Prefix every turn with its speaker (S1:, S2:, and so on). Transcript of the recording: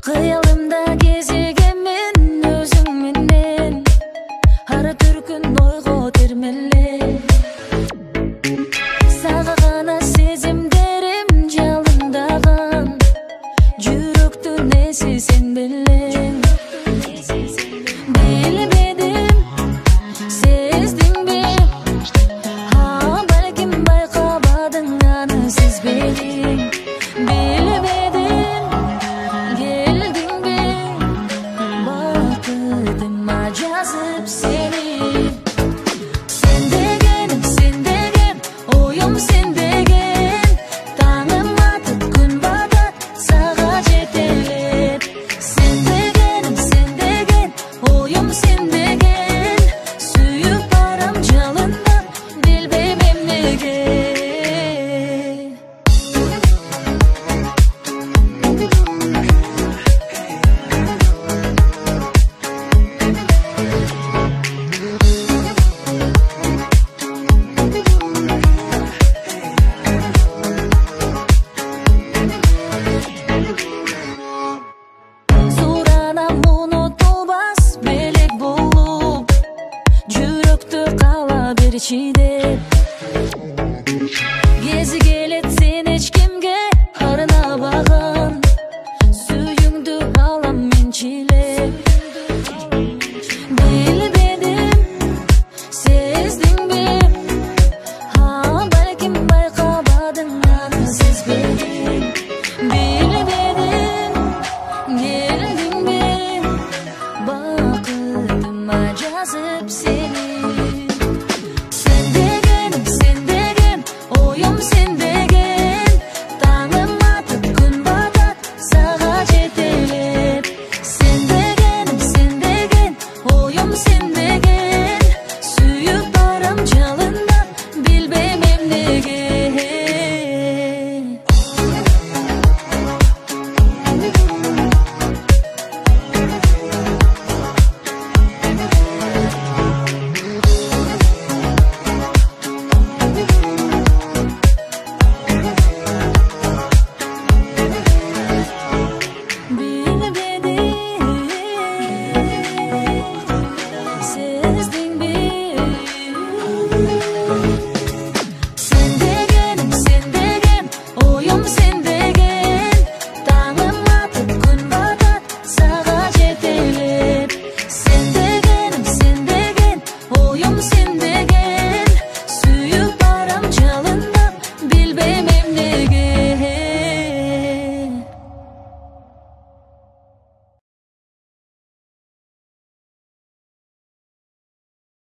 S1: Kıyalımda gezegemin özüngmenden Hara türkün oygo termelle Sağa gana sezimlerim jalındagан Жүрөктүн эси sen белең Билбедим, сездиңби Балким байкабадың аны сезбедиң Билбедим, келдиңби Бакытыма жазып сени Sen degen, oyum sen degen Tаңым атып күн батат, сага жетелеп Sen degen, oyum sen degen Сүйүп барам жалындап, билбейм эмнеге Суранам унутулбас белек болуп Жүрөктү кала берчи деп Кези келет сен эч кимге карынабаган Сүйүңдү алам мен чилеп Билбедим, сездиңби Балким байкабадың аны сезбедиң Билбедим, келдиңби Бакытыма жазып сени Sen degen, oyum sen degen Tаңым атып күн батат, сага жетелеп Sen degen, oyum sen degen Сүйүп барам жалындап, билбейм эмнеге Sen degen, oyum sen